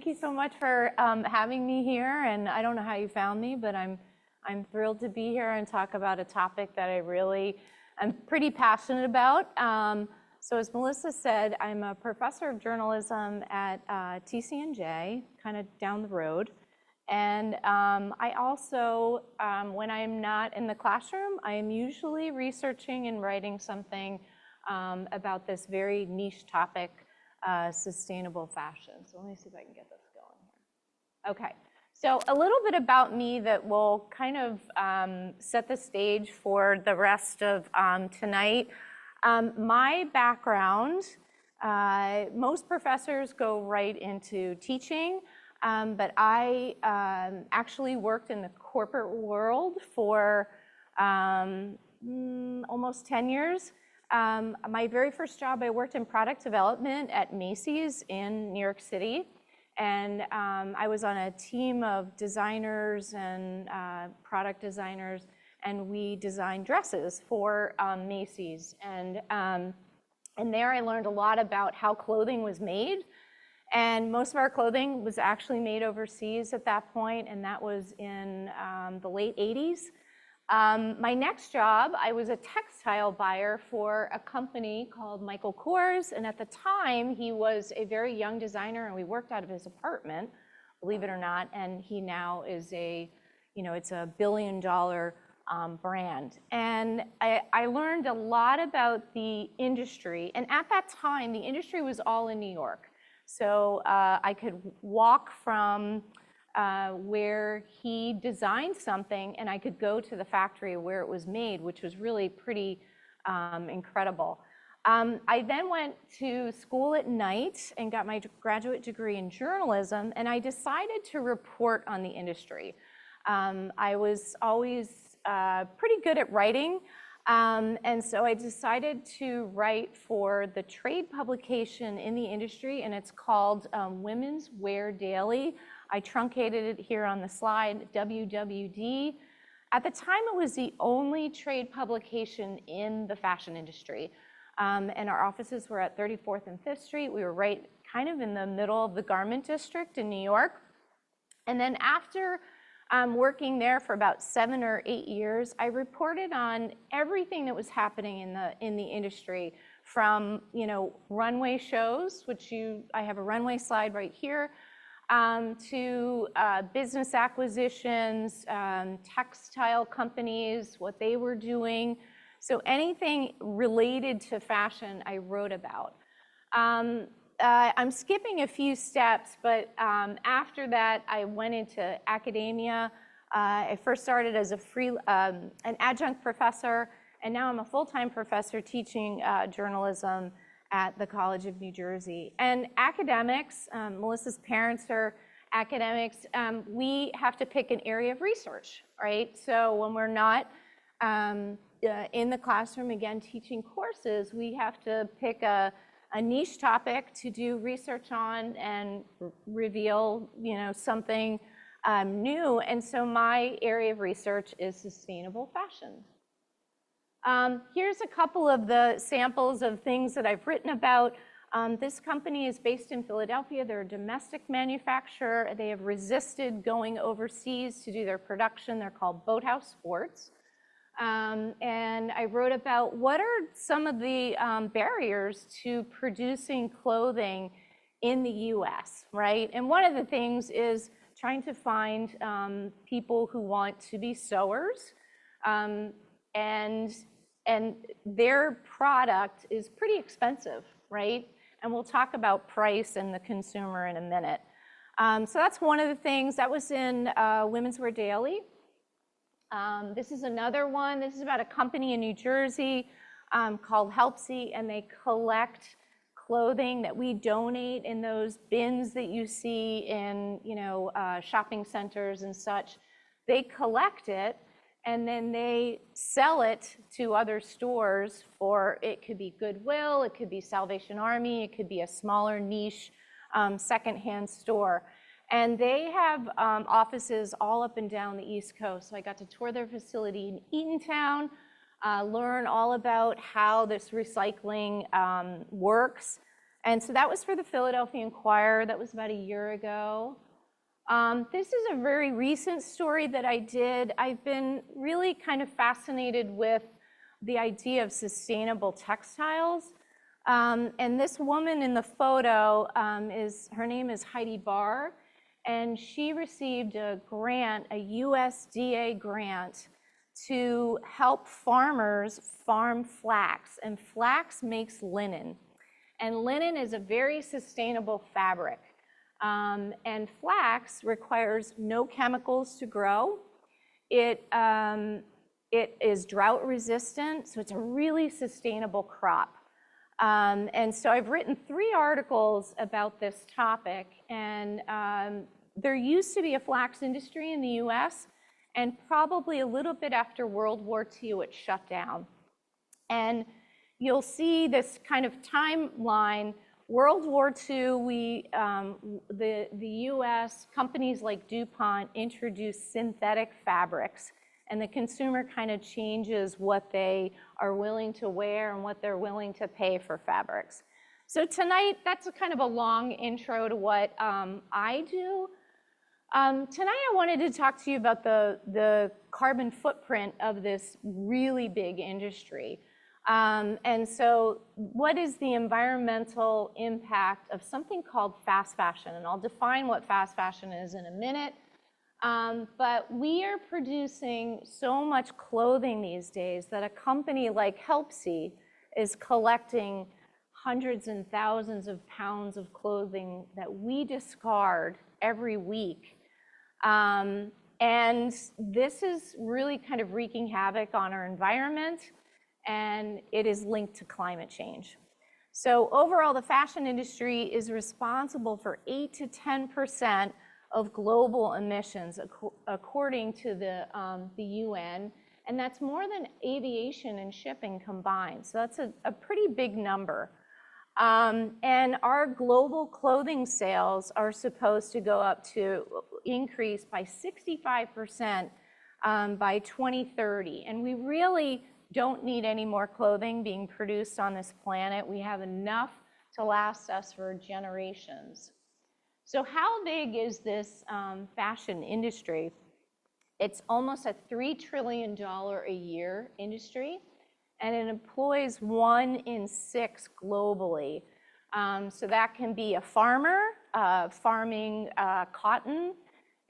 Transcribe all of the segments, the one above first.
Thank you so much for having me here. And I don't know how you found me, but I'm thrilled to be here and talk about a topic that I'm pretty passionate about. So as Melissa said, I'm a professor of journalism at TCNJ, kind of down the road. And I also, when I'm not in the classroom, I am usually researching and writing something about this very niche topic, sustainable fashion. So let me see if I can get this going here. Okay, so a little bit about me that will kind of set the stage for the rest of tonight. My background, most professors go right into teaching, but I actually worked in the corporate world for almost 10 years. My very first job, I worked in product development at Macy's in New York City. And I was on a team of designers and product designers, and we designed dresses for Macy's. And there I learned a lot about how clothing was made. And most of our clothing was actually made overseas at that point, and that was in the late 80s. My next job, I was a textile buyer for a company called Michael Kors, and at the time, he was a very young designer, and we worked out of his apartment, believe it or not, and he now is it's a billion-dollar brand. And I learned a lot about the industry, and at that time, the industry was all in New York. So I could walk from where he designed something, and I could go to the factory where it was made, which was really pretty incredible. I then went to school at night and got my graduate degree in journalism, and I decided to report on the industry. I was always pretty good at writing, and so I decided to write for the trade publication in the industry, and it's called Women's Wear Daily. I truncated it here on the slide, WWD. At the time, it was the only trade publication in the fashion industry. And our offices were at 34th and 5th Street. We were right kind of in the middle of the garment district in New York. And then after working there for about 7 or 8 years, I reported on everything that was happening in the industry, from runway shows, which I have a runway slide right here, to business acquisitions, textile companies, what they were doing. So anything related to fashion, I wrote about. I'm skipping a few steps, but after that, I went into academia. I first started as an adjunct professor, and now I'm a full-time professor teaching journalism at the College of New Jersey. And academics, Melissa's parents are academics, we have to pick an area of research, right? So when we're not in the classroom, again, teaching courses, we have to pick a niche topic to do research on and reveal, something new. And so my area of research is sustainable fashion. Here's a couple of the samples of things that I've written about. This company is based in Philadelphia. They're a domestic manufacturer. They have resisted going overseas to do their production. They're called Boathouse Sports. And I wrote about what are some of the barriers to producing clothing in the US, right? And one of the things is trying to find people who want to be sewers, and their product is pretty expensive, right? And we'll talk about price and the consumer in a minute. So that's one of the things. That was in Women's Wear Daily. This is another one. This is about a company in New Jersey called Helpsy, and they collect clothing that we donate in those bins that you see in shopping centers and such. They collect it, and then they sell it to other stores for, it could be Goodwill, it could be Salvation Army, it could be a smaller niche secondhand store. And they have offices all up and down the East Coast. So I got to tour their facility in Eatontown, learn all about how this recycling works. And so that was for the Philadelphia Inquirer. That was about a year ago. This is a very recent story that I did. I've been really kind of fascinated with the idea of sustainable textiles. And this woman in the photo, her name is Heidi Barr, and she received a grant, a USDA grant, to help farmers farm flax. And flax makes linen. And linen is a very sustainable fabric. And flax requires no chemicals to grow. It is drought resistant, so it's a really sustainable crop. And so I've written 3 articles about this topic, and there used to be a flax industry in the US, and probably a little bit after World War II, it shut down. And you'll see this kind of timeline. World War II, the US, companies like DuPont introduced synthetic fabrics, and the consumer kind of changes what they are willing to wear and what they're willing to pay for fabrics. So tonight, that's a kind of a long intro to what I do. Tonight I wanted to talk to you about the carbon footprint of this really big industry. And so what is the environmental impact of something called fast fashion? And I'll define what fast fashion is in a minute. But we are producing so much clothing these days that a company like Helpsy is collecting hundreds and thousands of pounds of clothing that we discard every week. And this is really kind of wreaking havoc on our environment, and it is linked to climate change. So overall, the fashion industry is responsible for 8 to 10% of global emissions, according to the UN, and that's more than aviation and shipping combined. So that's a pretty big number. And our global clothing sales are supposed to go up to increase by 65% by 2030. And we really don't need any more clothing being produced on this planet. We have enough to last us for generations. So how big is this fashion industry? It's almost a $3 trillion a year industry, and it employs 1 in 6 globally. So that can be a farmer farming cotton.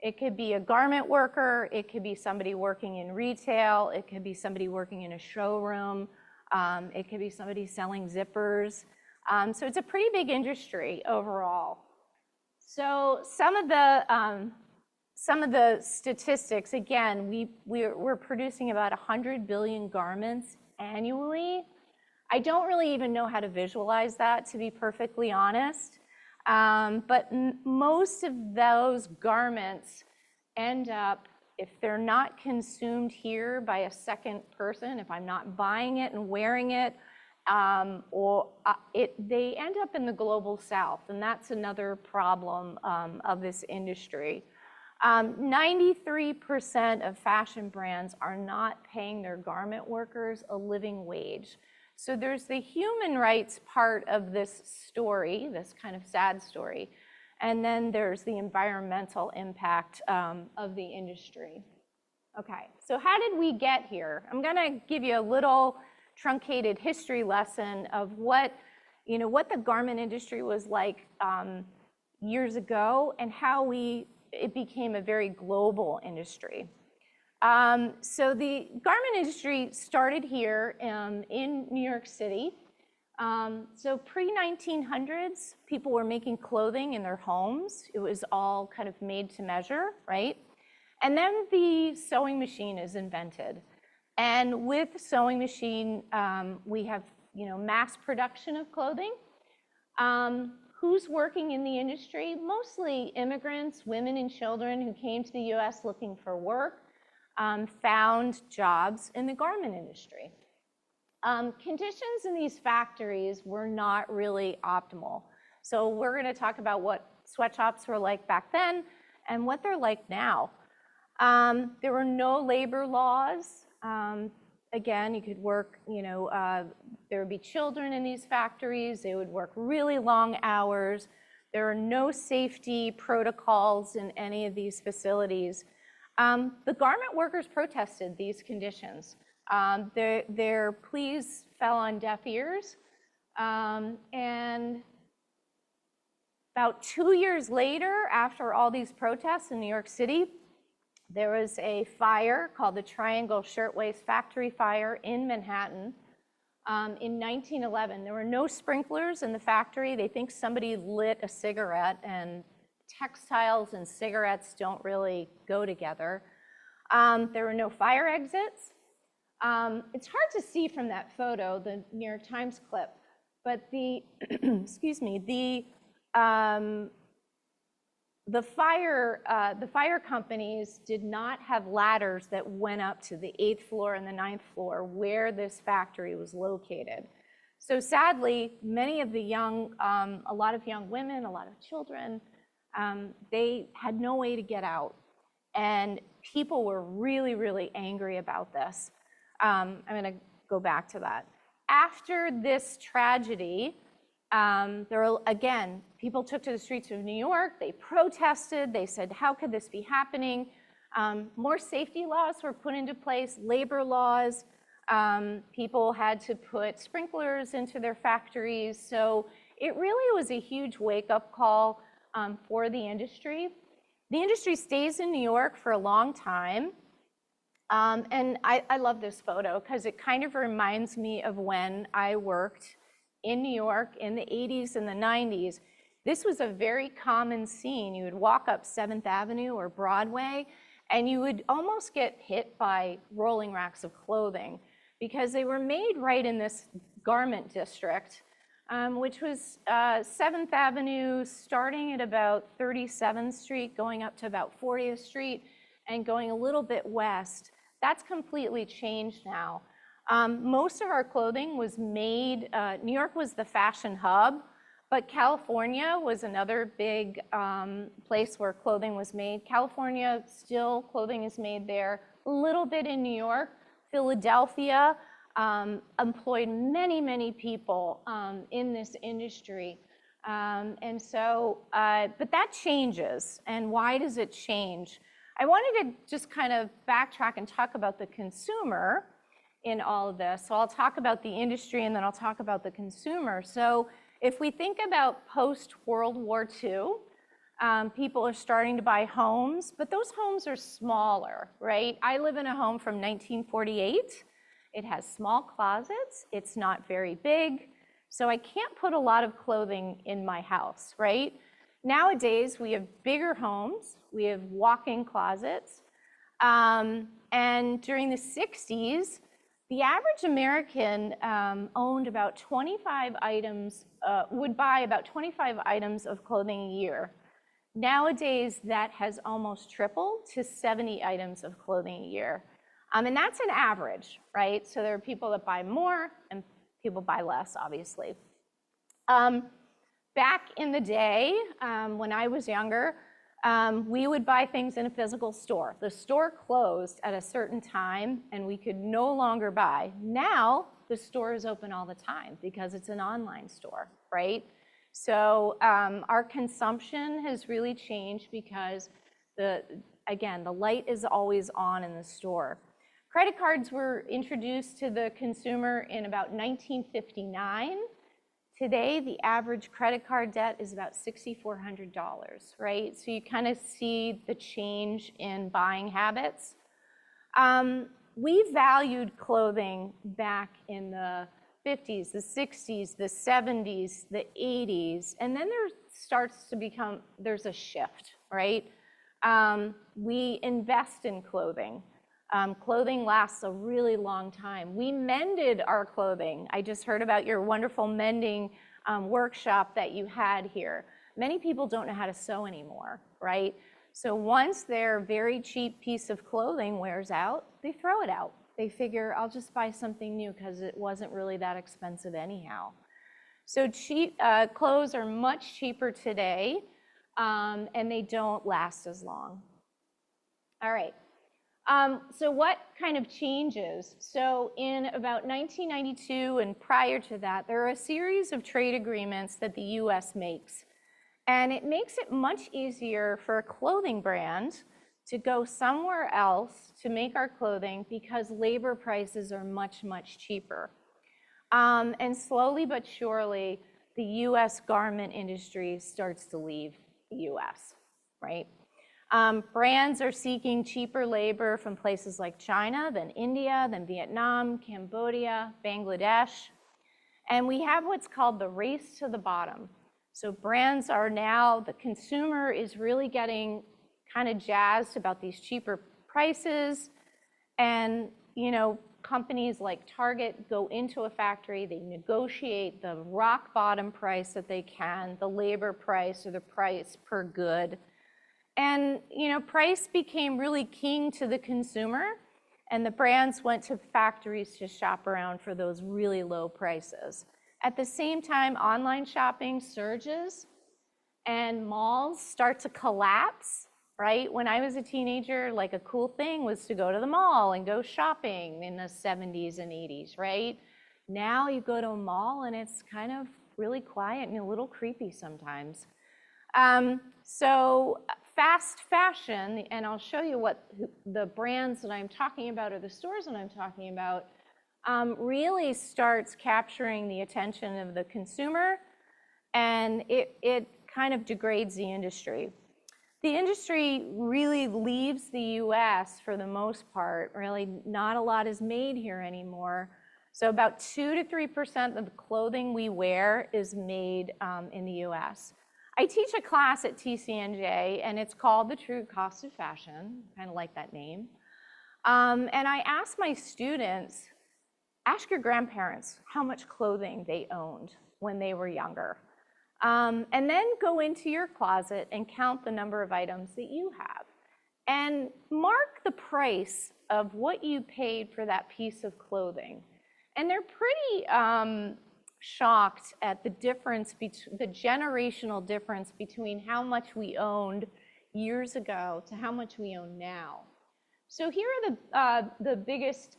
It could be a garment worker. It could be somebody working in retail. It could be somebody working in a showroom. It could be somebody selling zippers. So it's a pretty big industry overall. So some of the statistics, again, we're producing about 100 billion garments annually. I don't really even know how to visualize that, to be perfectly honest. But most of those garments end up, if they're not consumed here by a second person, if I'm not buying it and wearing it, they end up in the global south, and that's another problem of this industry. 93% of fashion brands are not paying their garment workers a living wage. So there's the human rights part of this story, this kind of sad story, and then there's the environmental impact of the industry. Okay, so how did we get here? I'm gonna give you a little truncated history lesson of what the garment industry was like years ago, and how it became a very global industry. So the garment industry started here in New York City. So pre-1900s, people were making clothing in their homes. It was all kind of made to measure, right? And then the sewing machine is invented. And with the sewing machine, we have mass production of clothing. Who's working in the industry? Mostly immigrants, women and children who came to the US looking for work, found jobs in the garment industry. Conditions in these factories were not really optimal. So we're going to talk about what sweatshops were like back then and what they're like now. There were no labor laws. Again, you could work, there There would be children in these factories. They would work really long hours. There are no safety protocols in any of these facilities. The garment workers protested these conditions. Their pleas fell on deaf ears. And about 2 years later, after all these protests in New York City, there was a fire called the Triangle Shirtwaist Factory Fire in Manhattan in 1911. There were no sprinklers in the factory. They think somebody lit a cigarette, and textiles and cigarettes don't really go together. There were no fire exits. It's hard to see from that photo, the New York Times clip, but the, excuse me, the fire companies did not have ladders that went up to the 8th floor and the 9th floor where this factory was located. So sadly, many of the young, a lot of young women, a lot of children, they had no way to get out. And people were really, really angry about this. I'm going to go back to that. After this tragedy, there were, again, people took to the streets of New York. They protested. They said, how could this be happening? More safety laws were put into place, labor laws. People had to put sprinklers into their factories. So it really was a huge wake-up call for the industry. The industry stays in New York for a long time. And I love this photo because it kind of reminds me of when I worked in New York in the 80s and the 90s. This was a very common scene. You would walk up 7th Avenue or Broadway, and you would almost get hit by rolling racks of clothing because they were made right in this garment district, which was 7th Avenue, starting at about 37th Street, going up to about 40th Street, and going a little bit west. That's completely changed now. Most of our clothing was made, New York was the fashion hub, but California was another big place where clothing was made. California, still clothing is made there. A little bit in New York. Philadelphia employed many, many people in this industry. And so, but that changes. And why does it change? I wanted to just kind of backtrack and talk about the consumer in all of this. So I'll talk about the industry and then I'll talk about the consumer. So if we think about post-World War II, people are starting to buy homes, but those homes are smaller, right? I live in a home from 1948. It has small closets. It's not very big. So I can't put a lot of clothing in my house, right? Nowadays, we have bigger homes. We have walk-in closets. And during the 60s, the average American owned about 25 items, would buy about 25 items of clothing a year. Nowadays, that has almost tripled to 70 items of clothing a year. And that's an average, right? So there are people that buy more and people buy less, obviously. Back in the day, when I was younger, we would buy things in a physical store. The store closed at a certain time and we could no longer buy. Now, the store is open all the time because it's an online store, right? So our consumption has really changed because, again, the light is always on in the store. Credit cards were introduced to the consumer in about 1959. Today, the average credit card debt is about $6,400, right? So you kind of see the change in buying habits. We valued clothing back in the 50s, the 60s, the 70s, the 80s, and then there starts to become, there's a shift, right? We invest in clothing. Clothing lasts a really long time. We mended our clothing. I just heard about your wonderful mending workshop that you had here. Many people don't know how to sew anymore, right? So once their very cheap piece of clothing wears out, they throw it out. They figure, I'll just buy something new because it wasn't really that expensive anyhow. So cheap clothes are much cheaper today, and they don't last as long. All right. So what kind of changes? So in about 1992 and prior to that, there are a series of trade agreements that the US makes. And it makes it much easier for a clothing brand to go somewhere else to make our clothing because labor prices are much, much cheaper. And slowly but surely, the US garment industry starts to leave the US, right? Brands are seeking cheaper labor from places like China, then India, then Vietnam, Cambodia, Bangladesh. And we have what's called the race to the bottom. So brands are now, the consumer is really getting kind of jazzed about these cheaper prices. And, you know, companies like Target go into a factory, they negotiate the rock bottom price that they can, the labor price or the price per good. And, you know, price became really king to the consumer, and the brands went to factories to shop around for those really low prices. At the same time, online shopping surges and malls start to collapse, right? When I was a teenager, like a cool thing was to go to the mall and go shopping in the 70s and 80s, right? Now you go to a mall and it's kind of really quiet and a little creepy sometimes. So fast fashion, and I'll show you what the brands that I'm talking about or the stores that I'm talking about, really starts capturing the attention of the consumer, and it kind of degrades the industry. The industry really leaves the US for the most part. Really not a lot is made here anymore. So about 2 to 3% of the clothing we wear is made in the US. I teach a class at TCNJ, and it's called The True Cost of Fashion. Kind of like that name. And I ask my students, ask your grandparents how much clothing they owned when they were younger. And then go into your closet and count the number of items that you have. And mark the price of what you paid for that piece of clothing. And they're pretty shocked at the difference, the generational difference between how much we owned years ago to how much we own now. So here are the biggest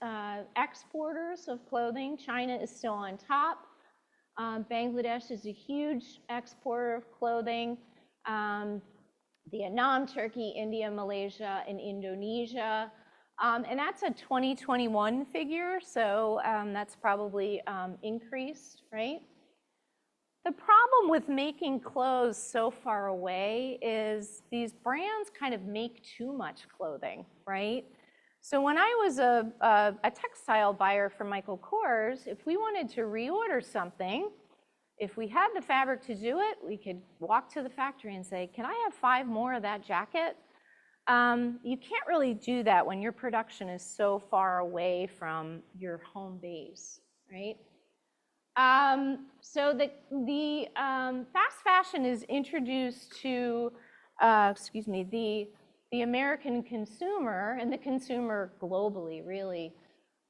exporters of clothing. China is still on top. Bangladesh is a huge exporter of clothing. Vietnam, Turkey, India, Malaysia, and Indonesia. And that's a 2021 figure, so that's probably increased, right? The problem with making clothes so far away is these brands kind of make too much clothing, right? So when I was a textile buyer for Michael Kors, if we wanted to reorder something, if we had the fabric to do it, we could walk to the factory and say, can I have 5 more of that jacket? You can't really do that when your production is so far away from your home base, right? So the fast fashion is introduced to, the American consumer and the consumer globally, really.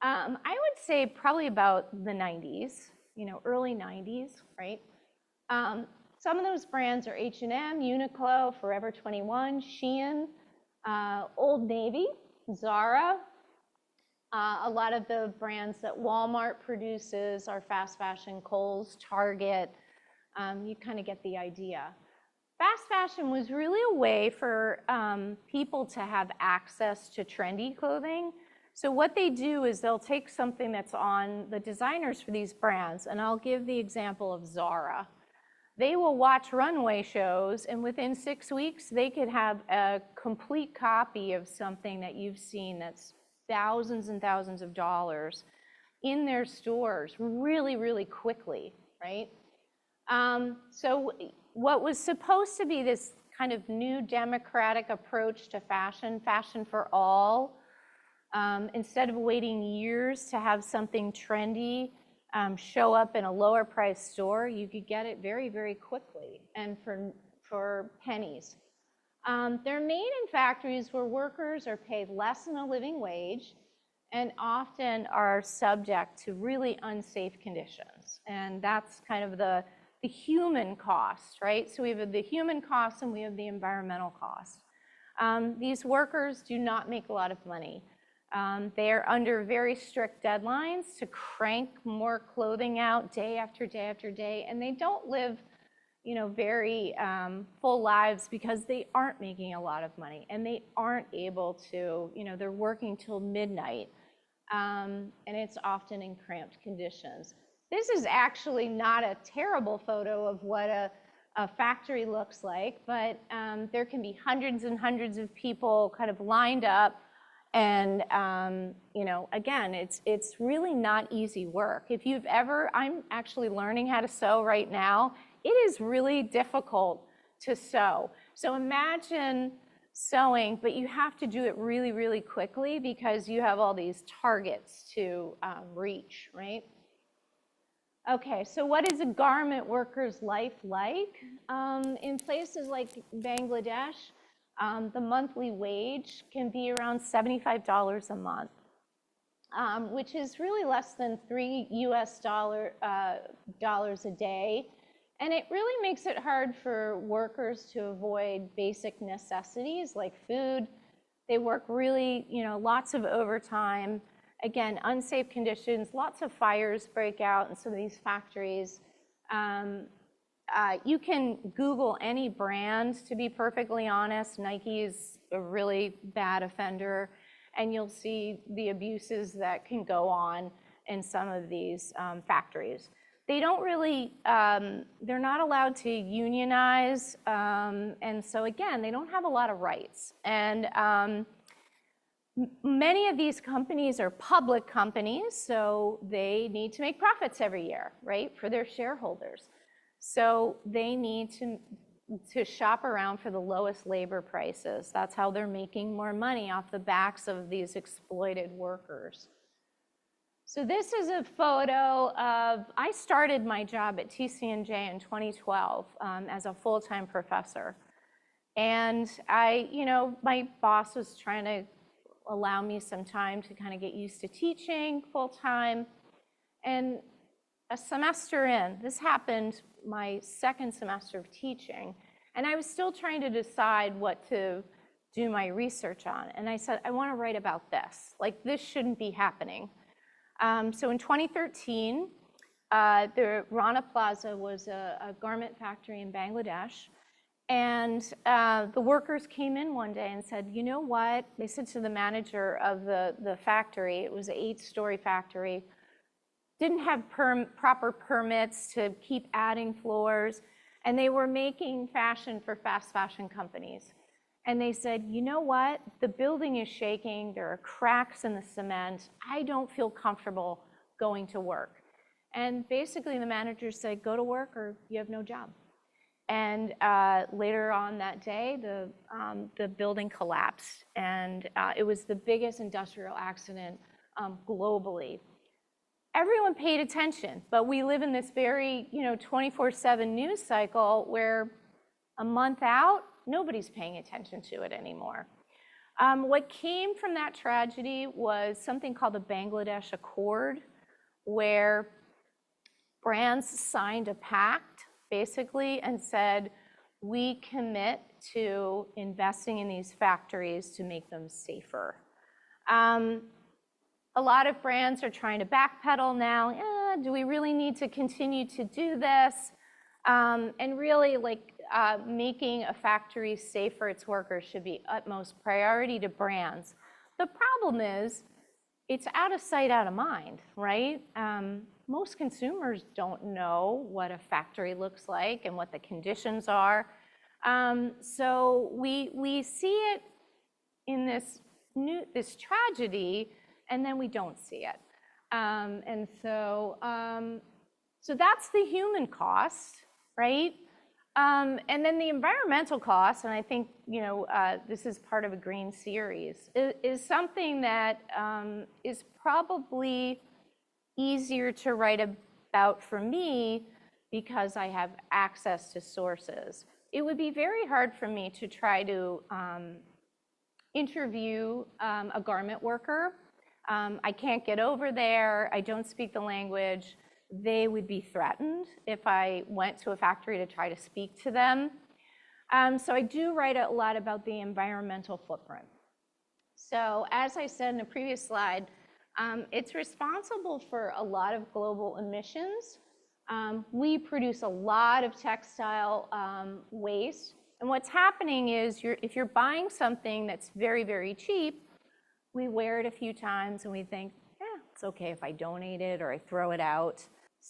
I would say probably about the 90s, early 90s, right? Some of those brands are H&M, Uniqlo, Forever 21, Shein, Old Navy, Zara. A lot of the brands that Walmart produces are fast fashion, Kohl's, Target. You kind of get the idea. Fast fashion was really a way for people to have access to trendy clothing. So what they do is they'll take something that's on the designers for these brands, and I'll give the example of Zara. They will watch runway shows, and within 6 weeks, they could have a complete copy of something that you've seen that's thousands and thousands of dollars in their stores really, really quickly, right? So what was supposed to be this kind of new democratic approach to fashion, fashion for all, instead of waiting years to have something trendy show up in a lower priced store, you could get it very, very quickly and for pennies. They're made in factories where workers are paid less than a living wage and often are subject to really unsafe conditions. And that's kind of the human cost, right? So we have the human cost and we have the environmental cost. These workers do not make a lot of money. They're under very strict deadlines to crank more clothing out day after day after day, and they don't live, very full lives because they aren't making a lot of money, and they aren't able to, they're working till midnight, and it's often in cramped conditions. This is actually not a terrible photo of what a factory looks like, but there can be hundreds and hundreds of people kind of lined up. And, again, it's really not easy work. If you've ever, I'm actually learning how to sew right now. It is really difficult to sew. So imagine sewing, but you have to do it really, really quickly because you have all these targets to reach, right? Okay, so what is a garment worker's life like? In places like Bangladesh, the monthly wage can be around $75 a month, which is really less than $3 US dollars a day. And it really makes it hard for workers to avoid basic necessities like food. They work really, lots of overtime. Again, unsafe conditions, lots of fires break out in some of these factories. You can Google any brand, to be perfectly honest. Nike is a really bad offender, and you'll see the abuses that can go on in some of these factories. They don't really, they're not allowed to unionize, and so again, they don't have a lot of rights. And many of these companies are public companies, so they need to make profits every year, right, for their shareholders. So they need to shop around for the lowest labor prices. That's how they're making more money off the backs of these exploited workers. So this is a photo of, I started my job at TCNJ in 2012 as a full-time professor. And my boss was trying to allow me some time to kind of get used to teaching full-time. And a semester in, this happened my second semester of teaching, and I was still trying to decide what to do my research on. And I said, I want to write about this. Like, this shouldn't be happening. So in 2013, the Rana Plaza was a garment factory in Bangladesh. And the workers came in one day and said, you know what? They said to the manager of the factory, it was an 8-story factory, didn't have proper permits to keep adding floors, and they were making fashion for fast fashion companies. And they said, you know what? The building is shaking, there are cracks in the cement, I don't feel comfortable going to work. And basically the manager said, go to work or you have no job. And later on that day, the building collapsed, and it was the biggest industrial accident globally. Everyone paid attention, but we live in this very 24/7 news cycle where a month out, nobody's paying attention to it anymore. What came from that tragedy was something called the Bangladesh Accord, where brands signed a pact basically and said, we commit to investing in these factories to make them safer. A lot of brands are trying to backpedal now. Do we really need to continue to do this? And really, making a factory safe for its workers should be utmost priority to brands. The problem is, it's out of sight, out of mind, right? Most consumers don't know what a factory looks like and what the conditions are. So we see it in this tragedy, and then we don't see it. And so that's the human cost, right? And then the environmental cost, and I think this is part of a green series, is something that is probably easier to write about for me because I have access to sources. It would be very hard for me to try to interview a garment worker. I can't get over there, I don't speak the language. They would be threatened if I went to a factory to try to speak to them. So I do write a lot about the environmental footprint. So as I said in the previous slide, it's responsible for a lot of global emissions. We produce a lot of textile waste. And what's happening is if you're buying something that's very, very cheap, we wear it a few times and we think, yeah, it's okay if I donate it or I throw it out.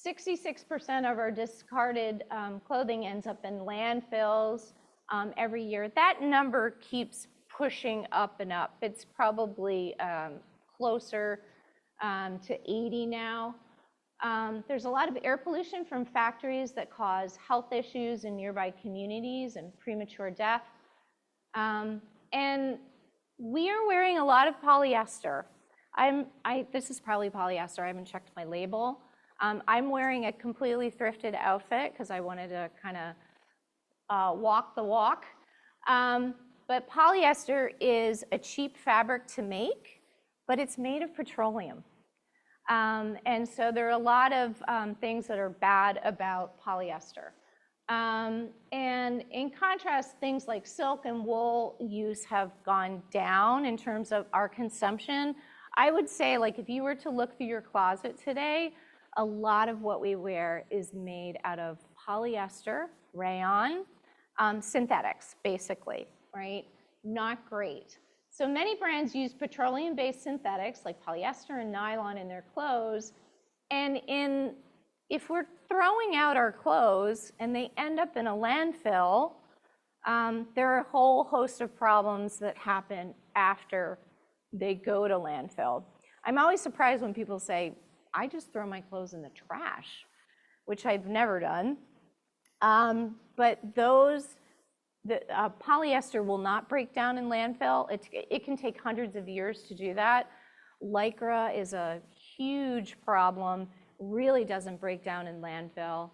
66% of our discarded clothing ends up in landfills every year. That number keeps pushing up and up. It's probably closer to 80 now. There's a lot of air pollution from factories that cause health issues in nearby communities and premature death. And we are wearing a lot of polyester. This is probably polyester. I haven't checked my label. I'm wearing a completely thrifted outfit because I wanted to kind of walk the walk. But polyester is a cheap fabric to make, but it's made of petroleum. And so there are a lot of things that are bad about polyester. And in contrast, things like silk and wool use have gone down in terms of our consumption. I would say, like, if you were to look through your closet today, a lot of what we wear is made out of polyester, rayon, synthetics, basically, right? Not great. So many brands use petroleum-based synthetics like polyester and nylon in their clothes. And if we're throwing out our clothes and they end up in a landfill, there are a whole host of problems that happen after they go to landfill. I'm always surprised when people say, I just throw my clothes in the trash, which I've never done. But polyester will not break down in landfill. It can take hundreds of years to do that. Lycra is a huge problem, really doesn't break down in landfill.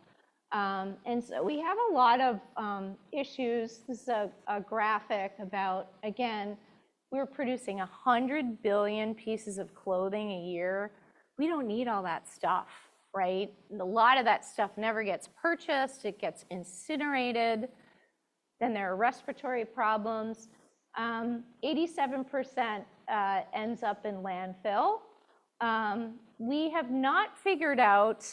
And so we have a lot of issues. This is a graphic about, again, we're producing 100 billion pieces of clothing a year. We don't need all that stuff, right? A lot of that stuff never gets purchased. It gets incinerated. Then there are respiratory problems. 87% ends up in landfill. We have not figured out,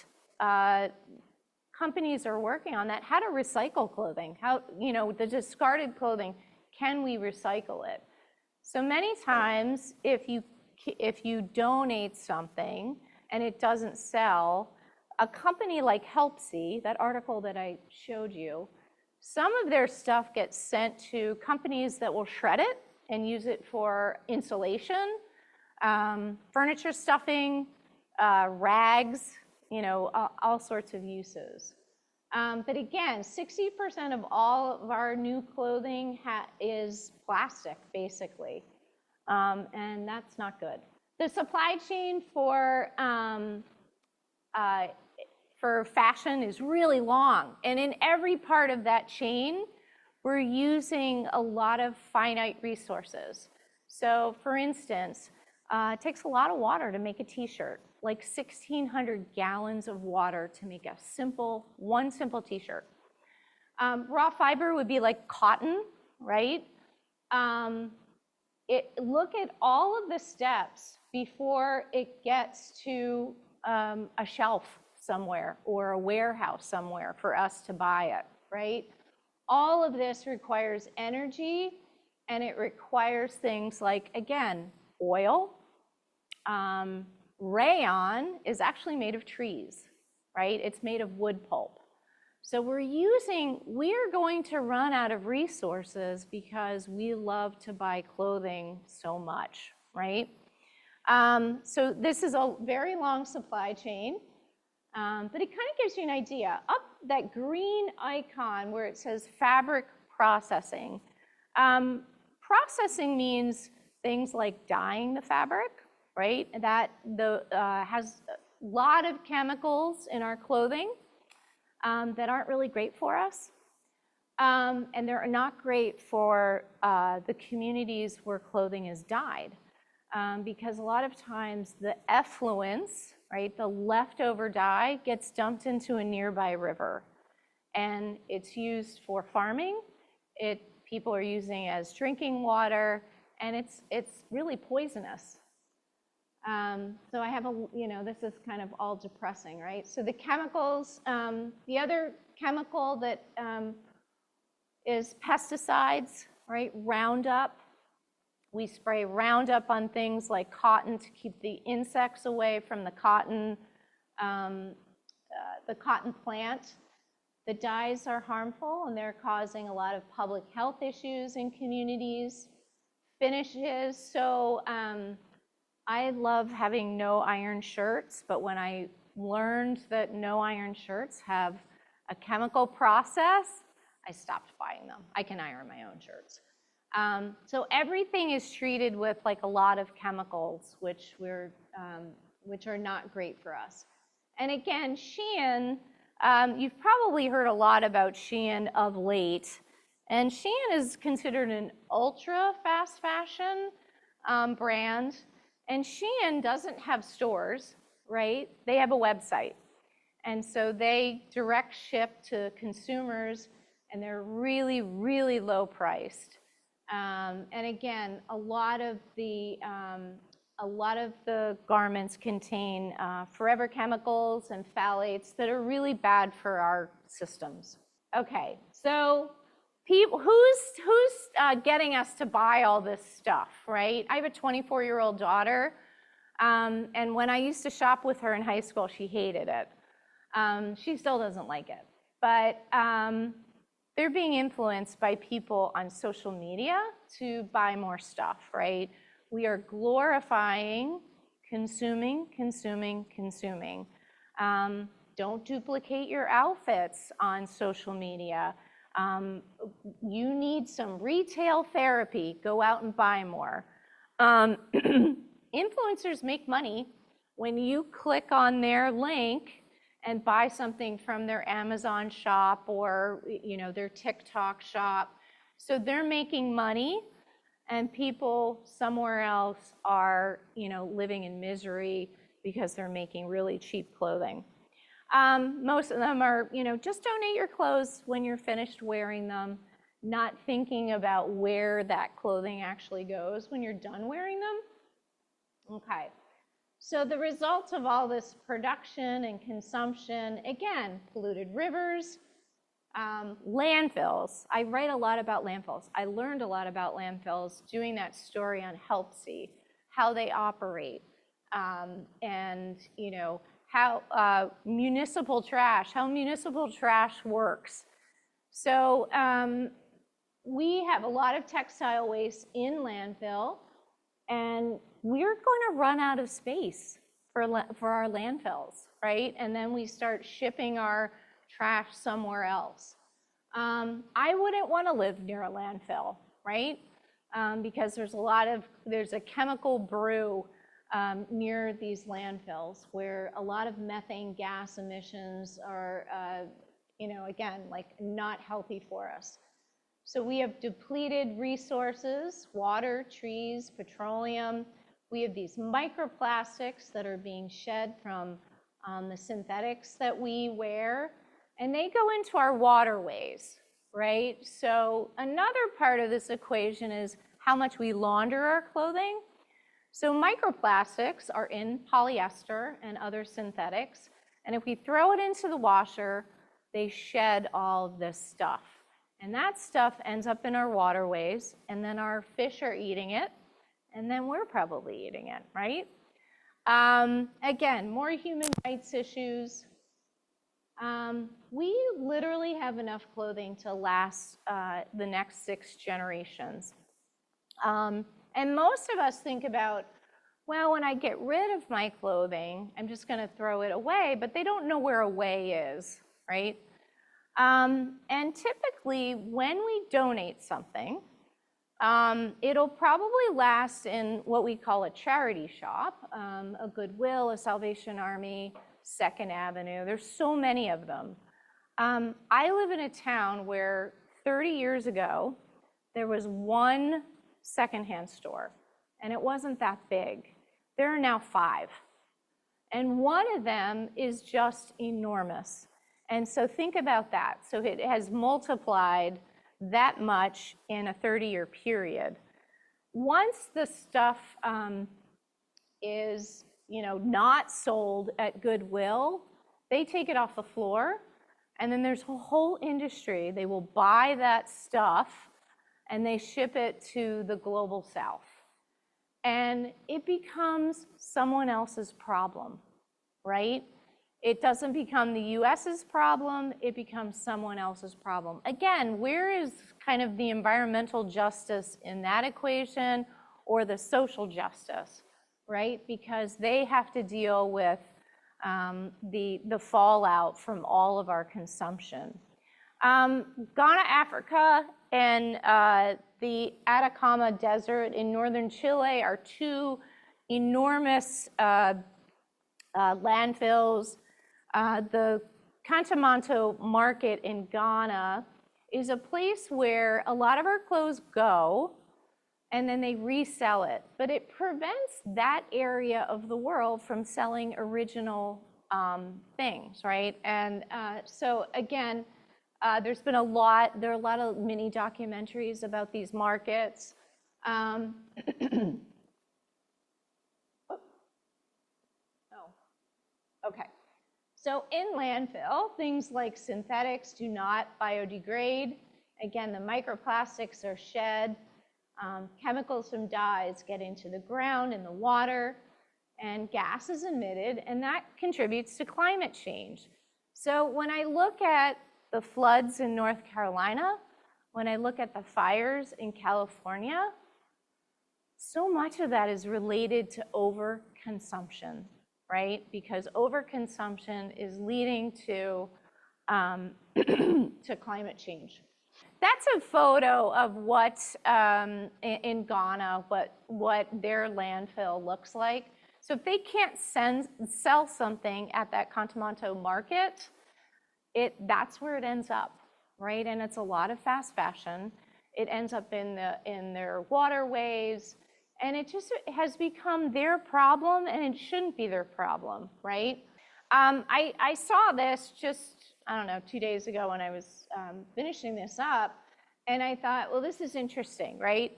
companies are working on that, how to recycle clothing, how, the discarded clothing, can we recycle it? So many times, if you donate something and it doesn't sell, a company like Helpsy, that article that I showed you, some of their stuff gets sent to companies that will shred it and use it for insulation, furniture stuffing, rags, all sorts of uses. But again, 60% of all of our new clothing is plastic, basically, and that's not good. The supply chain for fashion is really long, and in every part of that chain, we're using a lot of finite resources. So, for instance, it takes a lot of water to make a t-shirt, like 1,600 gallons of water to make one simple t-shirt. Raw fiber would be like cotton, right? Look at all of the steps before it gets to a shelf somewhere or a warehouse somewhere for us to buy it, right? All of this requires energy, and it requires things like, again, oil. Rayon is actually made of trees, right? It's made of wood pulp. So we're going to run out of resources because we love to buy clothing so much, right? So this is a very long supply chain, but it kind of gives you an idea. Up that green icon where it says fabric processing. Processing means things like dyeing the fabric, right? That has a lot of chemicals in our clothing that aren't really great for us. And they're not great for the communities where clothing is dyed. Because a lot of times the effluents, right, the leftover dye gets dumped into a nearby river. And it's used for farming. People are using it as drinking water, and it's really poisonous. So I have this is kind of all depressing, right? So the chemicals, the other chemical that is pesticides, right? Roundup. We spray Roundup on things like cotton to keep the insects away from the cotton plant. The dyes are harmful, and they're causing a lot of public health issues in communities. Finishes, so I love having no iron shirts, but when I learned that no iron shirts have a chemical process, I stopped buying them. I can iron my own shirts. So everything is treated with like a lot of chemicals, which are not great for us. And again, Shein, you've probably heard a lot about Shein of late. And Shein is considered an ultra fast fashion brand. And Shein doesn't have stores, right? They have a website. And so they direct ship to consumers, and they're really, really low priced. And again, a lot of the garments contain forever chemicals and phthalates that are really bad for our systems. Okay, so who's getting us to buy all this stuff, right? I have a 24-year-old daughter, and when I used to shop with her in high school, she hated it. She still doesn't like it, but they're being influenced by people on social media to buy more stuff, right? We are glorifying consuming. Don't duplicate your outfits on social media. You need some retail therapy. Go out and buy more. Influencers make money when you click on their link and buy something from their Amazon shop or their TikTok shop. So they're making money, and people somewhere else are living in misery because they're making really cheap clothing. Most of them are, just donate your clothes when you're finished wearing them, not thinking about where that clothing actually goes when you're done wearing them. Okay, so the result of all this production and consumption, again, polluted rivers, landfills. I write a lot about landfills. I learned a lot about landfills doing that story on HelpSee, how they operate, and how municipal trash works. So we have a lot of textile waste in landfill, and we're going to run out of space for our landfills, right? And then we start shipping our trash somewhere else. I wouldn't want to live near a landfill, right? Because there's a chemical brew near these landfills where a lot of methane gas emissions are, again, like not healthy for us. So we have depleted resources, water, trees, petroleum. We have these microplastics that are being shed from the synthetics that we wear, and they go into our waterways, right? So another part of this equation is how much we launder our clothing. So microplastics are in polyester and other synthetics, and if we throw it into the washer, they shed all of this stuff. And that stuff ends up in our waterways, and then our fish are eating it, and then we're probably eating it, right? Again, more human rights issues. We literally have enough clothing to last the next 6 generations. And most of us think about, well, when I get rid of my clothing, I'm just going to throw it away, but they don't know where away is, right? And typically, when we donate something, it'll probably last in what we call a charity shop, a Goodwill, a Salvation Army, Second Avenue. There's so many of them. I live in a town where 30 years ago, there was one secondhand store, and it wasn't that big. There are now 5. And one of them is just enormous. And so think about that. So it has multiplied that much in a 30-year period. once the stuff is, not sold at Goodwill, they take it off the floor, and then there's a whole industry. They will buy that stuff, and they ship it to the global south. And it becomes someone else's problem, right? It doesn't become the US's problem, it becomes someone else's problem. Again, where is kind of the environmental justice in that equation, or the social justice, right? Because they have to deal with the fallout from all of our consumption. Ghana, Africa, and the Atacama Desert in northern Chile are two enormous landfills. The Kantamanto market in Ghana is a place where a lot of our clothes go, and then they resell it. But it prevents that area of the world from selling original things, right? And so again, there are a lot of mini documentaries about these markets. Oh, okay. So in landfill, things like synthetics do not biodegrade. Again, the microplastics are shed. Chemicals from dyes get into the ground and the water, and gas is emitted, and that contributes to climate change. So when I look at the floods in North Carolina, when I look at the fires in California, so much of that is related to overconsumption, right? Because overconsumption is leading to climate change. That's a photo of what in Ghana, what their landfill looks like. So if they can't sell something at that Kantamanto market, that's where it ends up, right? And it's a lot of fast fashion. It ends up in their waterways, and it just has become their problem, and it shouldn't be their problem, right? I saw this just, I don't know, 2 days ago when I was finishing this up, and I thought, well, this is interesting, right?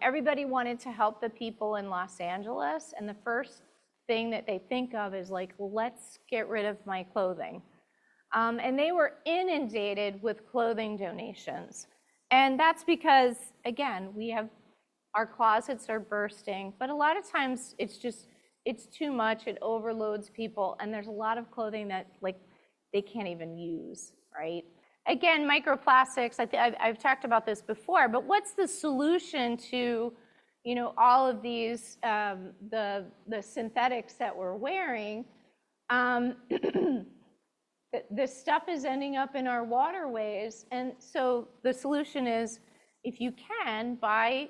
Everybody wanted to help the people in Los Angeles, and the first thing that they think of is like, well, let's get rid of my clothing. And they were inundated with clothing donations. And that's because, again, our closets are bursting, but a lot of times it's too much, it overloads people, and there's a lot of clothing that they can't even use, right? Again, microplastics, I've talked about this before, but what's the solution to all of these, the synthetics that we're wearing? This stuff is ending up in our waterways, and so the solution is, if you can, buy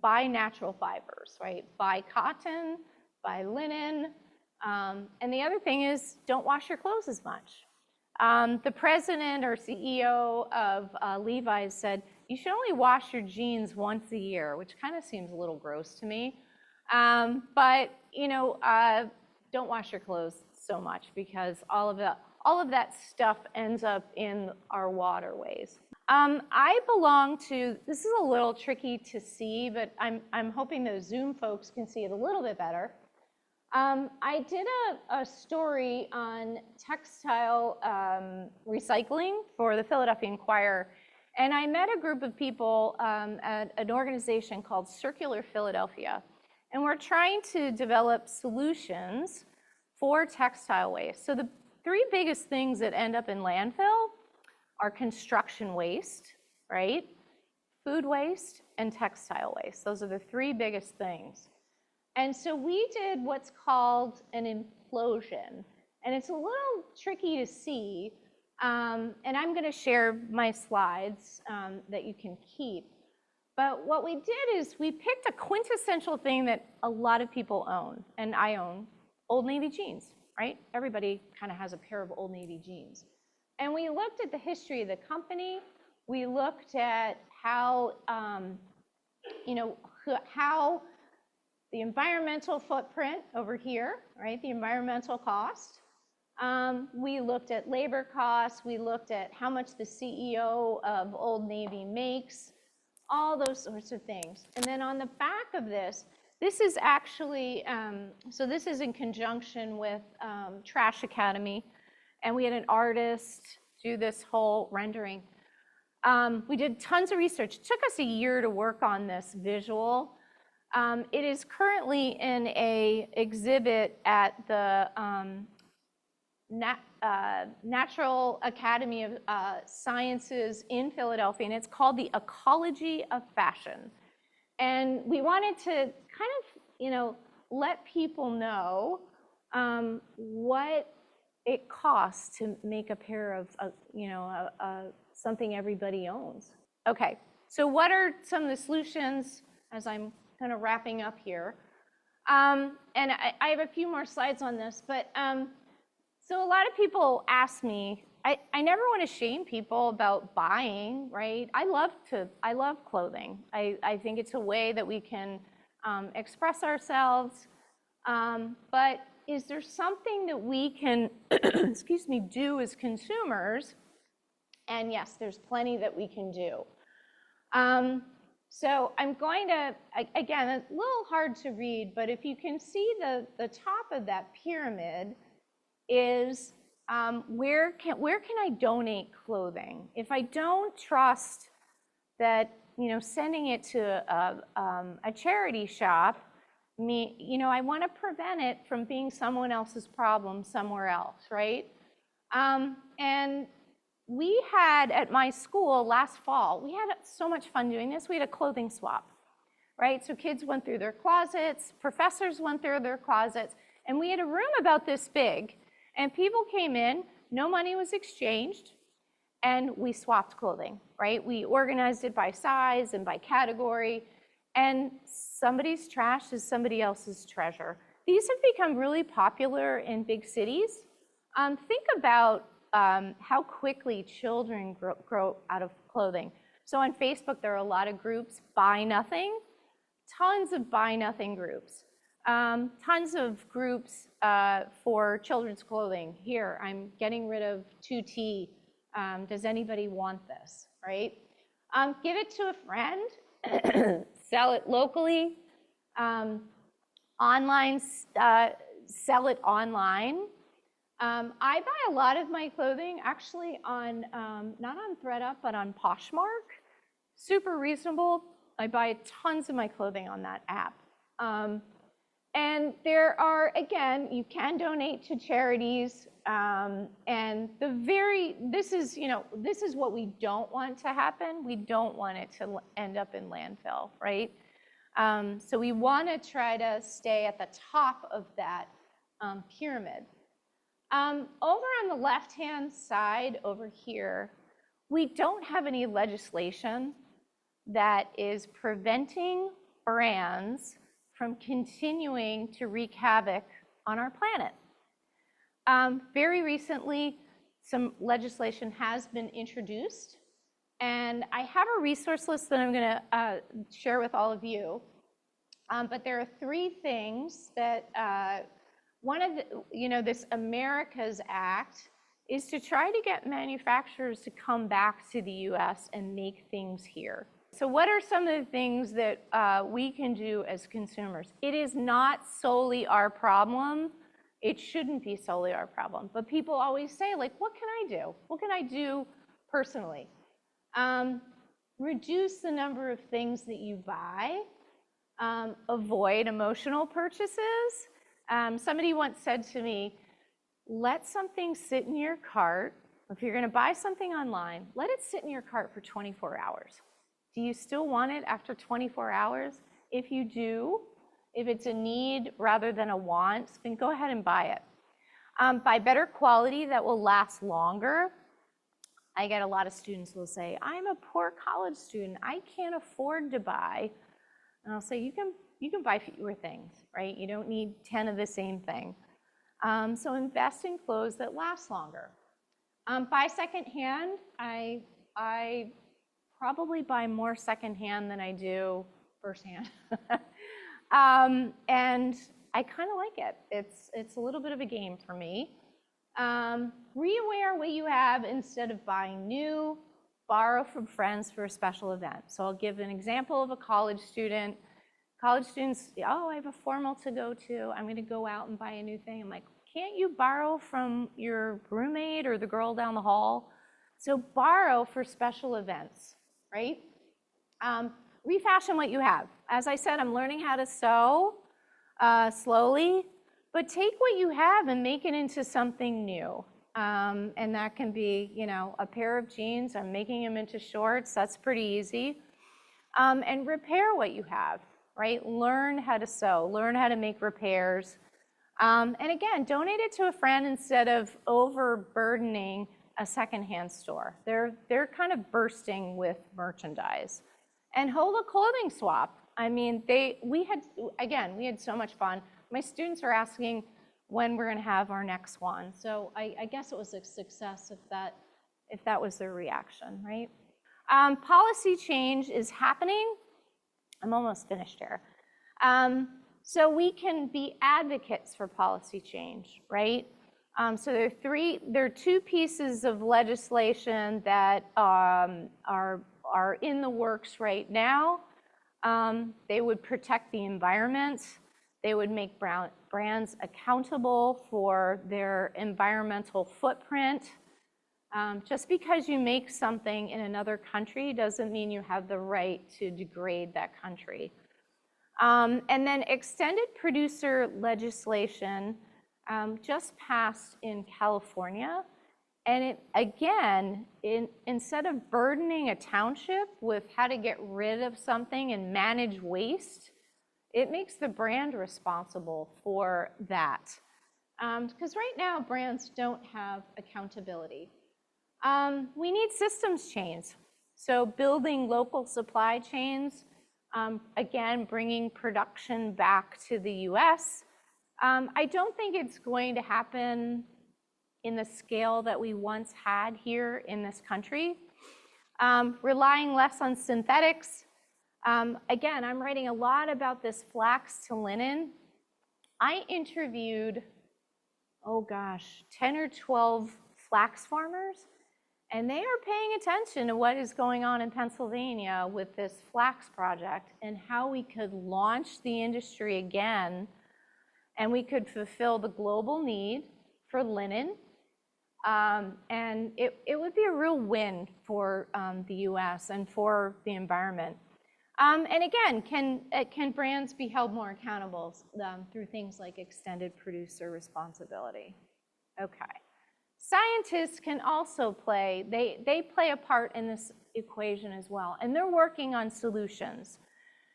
natural fibers, right? Buy cotton, buy linen, and the other thing is, don't wash your clothes as much. The president or CEO of Levi's said, you should only wash your jeans once a year, which kind of seems a little gross to me. But don't wash your clothes so much, because all of that stuff ends up in our waterways. I belong to, this is a little tricky to see, but I'm hoping the Zoom folks can see it a little bit better. I did a story on textile recycling for the Philadelphia Inquirer, and I met a group of people at an organization called Circular Philadelphia, and we're trying to develop solutions for textile waste. So the three biggest things that end up in landfill are construction waste, right? Food waste and textile waste. Those are the three biggest things. And so we did what's called an implosion. And it's a little tricky to see. And I'm going to share my slides that you can keep. But what we did is we picked a quintessential thing that a lot of people own, and I own, Old Navy jeans, right? Everybody kind of has a pair of Old Navy jeans. And we looked at the history of the company. We looked at how, how the environmental footprint over here, right? The environmental cost. We looked at labor costs. We looked at how much the CEO of Old Navy makes. all those sorts of things. And then on the back of this, this is actually, so this is in conjunction with Trash Academy, and we had an artist do this whole rendering. We did tons of research. It took us a year to work on this visual. It is currently in an exhibit at the Natural Academy of Sciences in Philadelphia, and it's called the Ecology of Fashion. And we wanted to kind of, let people know what it costs to make a pair of, something everybody owns. Okay, so what are some of the solutions as I'm kind of wrapping up here? And I have a few more slides on this, but so a lot of people ask me, I never want to shame people about buying, right? I love clothing. I think it's a way that we can express ourselves, but is there something that we can, excuse me, do as consumers? And yes, there's plenty that we can do. So I'm going to, again, a little hard to read, but if you can see the top of that pyramid is where can I donate clothing? If I don't trust that, sending it to a charity shop, I want to prevent it from being someone else's problem somewhere else, right? And we had at my school last fall, we had so much fun doing this. We had a clothing swap, right? So kids went through their closets, professors went through their closets, and we had a room about this big, and people came in, no money was exchanged, and we swapped clothing, right? We organized it by size and by category, and somebody's trash is somebody else's treasure. These have become really popular in big cities. Think about how quickly children grow out of clothing. So on Facebook, there are a lot of groups, Buy Nothing, tons of Buy Nothing groups, tons of groups for children's clothing. Here, I'm getting rid of 2T. Does anybody want this, right? Give it to a friend, sell it locally, online, sell it online. I buy a lot of my clothing actually on, not on ThredUp, but on Poshmark. Super reasonable. I buy tons of my clothing on that app. And there are, again, you can donate to charities. And this is what we don't want to happen. We don't want it to end up in landfill, right? So we want to try to stay at the top of that pyramid. Over on the left-hand side over here, we don't have any legislation that is preventing brands from continuing to wreak havoc on our planet. Very recently, some legislation has been introduced, and I have a resource list that I'm going to share with all of you. But there are 3 things that one of the, this America's Act is to try to get manufacturers to come back to the US and make things here. So what are some of the things that we can do as consumers? It is not solely our problem. It shouldn't be solely our problem. But people always say, like, what can I do? What can I do personally? Reduce the number of things that you buy. Avoid emotional purchases. Somebody once said to me, let something sit in your cart. If you're going to buy something online, let it sit in your cart for 24 hours. Do you still want it after 24 hours? If you do, if it's a need rather than a want, then go ahead and buy it. Buy better quality that will last longer. I get a lot of students who will say, I'm a poor college student. I can't afford to buy. And I'll say, you can buy fewer things, right? You don't need 10 of the same thing. So invest in clothes that last longer. Buy secondhand. I probably buy more secondhand than I do firsthand. And I kind of like it. It's a little bit of a game for me. Rewear what you have instead of buying new. borrow from friends for a special event. So I'll give an example of a college student. College students, oh, I have a formal to go to. I'm going to go out and buy a new thing. I'm like, can't you borrow from your roommate or the girl down the hall? So borrow for special events, right? Refashion what you have. As I said, I'm learning how to sew slowly, but take what you have and make it into something new. And that can be, you know, a pair of jeans. I'm making them into shorts. That's pretty easy. And repair what you have, right? Learn how to sew. Learn how to make repairs. And again, donate it to a friend instead of overburdening a secondhand store. They're kind of bursting with merchandise. And hold a clothing swap. I mean, we had so much fun. My students are asking when we're going to have our next one. So I guess it was a success if that was their reaction, right? Policy change is happening. I'm almost finished here. So we can be advocates for policy change, right? So there are two pieces of legislation that are in the works right now. They would protect the environment. They would make brands accountable for their environmental footprint. Just because you make something in another country doesn't mean you have the right to degrade that country. And then extended producer legislation just passed in California. And it, again, instead of burdening a township with how to get rid of something and manage waste, it makes the brand responsible for that. Because right now, brands don't have accountability. We need systems change. So building local supply chains, again, bringing production back to the US. I don't think it's going to happen in the scale that we once had here in this country. Relying less on synthetics. Again, I'm writing a lot about this flax to linen. I interviewed, 10 or 12 flax farmers, and they are paying attention to what is going on in Pennsylvania with this flax project and how we could launch the industry again, and we could fulfill the global need for linen. And it would be a real win for the US and for the environment. And again, can brands be held more accountable through things like extended producer responsibility? Okay. Scientists can also play, they play a part in this equation as well, and they're working on solutions.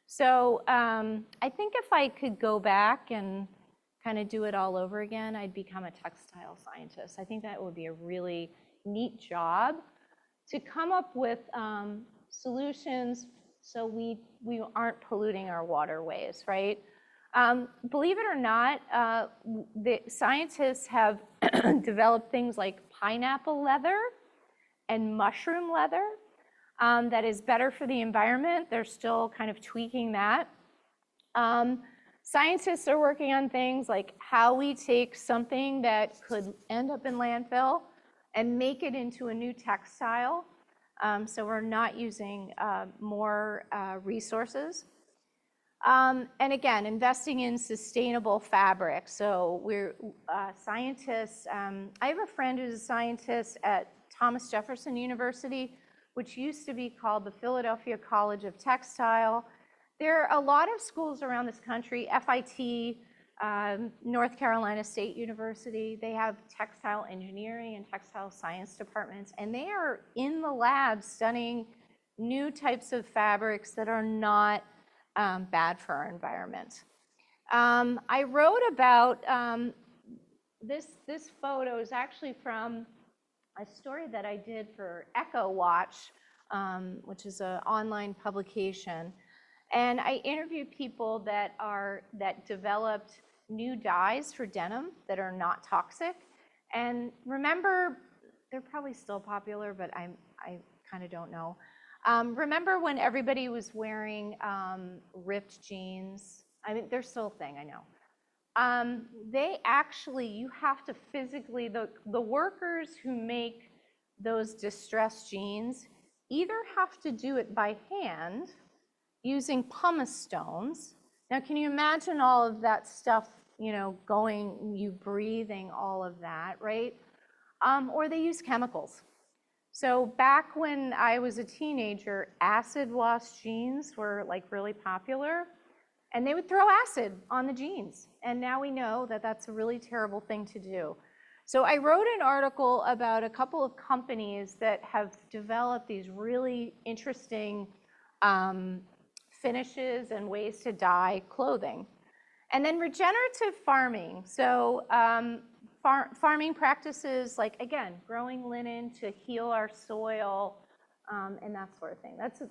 So I think if I could go back and kind of do it all over again, I'd become a textile scientist. I think that would be a really neat job to come up with solutions so we aren't polluting our waterways, right? Believe it or not, the scientists have developed things like pineapple leather and mushroom leather that is better for the environment. They're still kind of tweaking that. Scientists are working on things like how we take something that could end up in landfill and make it into a new textile. So we're not using more resources. And again, investing in sustainable fabric. So we're scientists. I have a friend who's a scientist at Thomas Jefferson University, which used to be called the Philadelphia College of Textile. There are a lot of schools around this country, FIT, North Carolina State University, they have textile engineering and textile science departments, and they are in the lab studying new types of fabrics that are not bad for our environment. I wrote about this photo is actually from a story that I did for Echo Watch, which is an online publication. And I interviewed people that developed new dyes for denim that are not toxic. And remember, they're probably still popular, but I kind of don't know. Remember when everybody was wearing ripped jeans? I mean, they're still a thing, I know. They actually, you have to physically, the workers who make those distressed jeans, either have to do it by hand using pumice stones. Now, can you imagine all of that stuff, you know, going, you breathing all of that, right? Or they use chemicals. So back when I was a teenager, acid wash jeans were like really popular, and they would throw acid on the jeans. And now we know that that's a really terrible thing to do. So I wrote an article about a couple of companies that have developed these really interesting finishes and ways to dye clothing. And then regenerative farming. So farming practices like, again, growing linen to heal our soil and that sort of thing. That's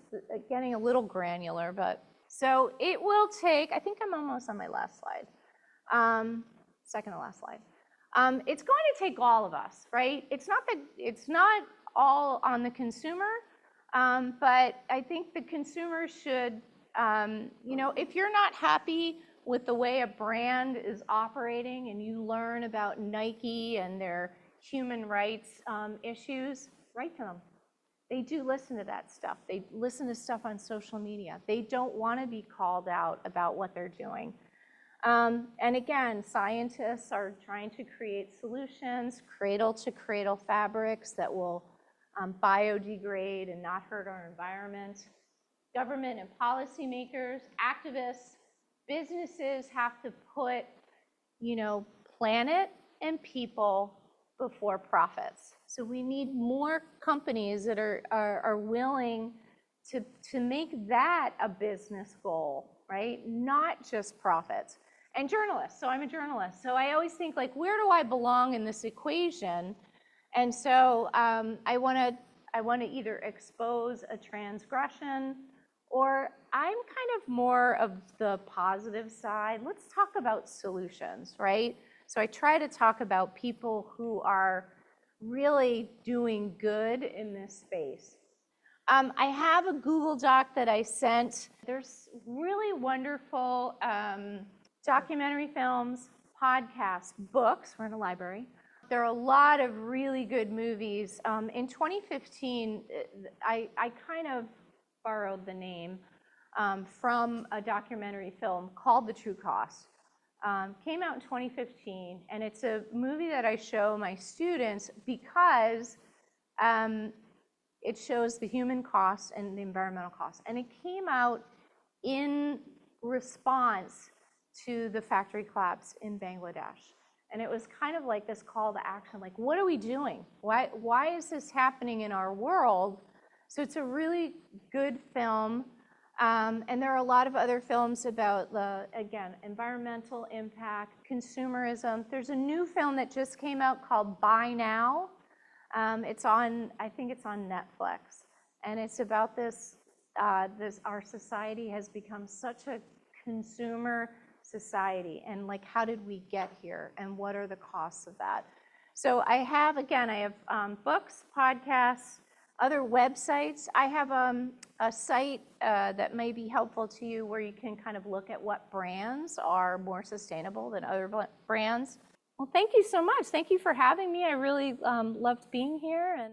getting a little granular, but so it will take, I think I'm almost on my last slide, second to last slide. It's going to take all of us, right? It's not all on the consumer, but I think the consumer should, you know, if you're not happy with the way a brand is operating and you learn about Nike and their human rights issues, write to them. They do listen to that stuff. They listen to stuff on social media. They don't want to be called out about what they're doing. And again, scientists are trying to create solutions, cradle-to-cradle fabrics that will biodegrade and not hurt our environment. Government and policymakers, activists, businesses have to put, you know, planet and people before profits. So we need more companies that are willing to make that a business goal, right? Not just profits. And journalists, so I'm a journalist. So I always think like, where do I belong in this equation? And so I wanna either expose a transgression, or I'm kind of more of the positive side. Let's talk about solutions, right? So I try to talk about people who are really doing good in this space. I have a Google Doc that I sent. There's really wonderful documentary films, podcasts, books. We're in a library. There are a lot of really good movies. In 2015, I kind of borrowed the name from a documentary film called The True Cost. Came out in 2015, and it's a movie that I show my students because it shows the human cost and the environmental cost. And it came out in response to the factory collapse in Bangladesh. And it was kind of like this call to action, like, what are we doing? Why is this happening in our world? So it's a really good film. And there are a lot of other films about, again, environmental impact, consumerism. There's a new film that just came out called Buy Now. It's on, I think it's on Netflix. And it's about this, our society has become such a consumer society. And like, how did we get here? And what are the costs of that? So I have books, podcasts, other websites. I have a site that may be helpful to you where you can kind of look at what brands are more sustainable than other brands. Well, thank you so much. Thank you for having me. I really loved being here. And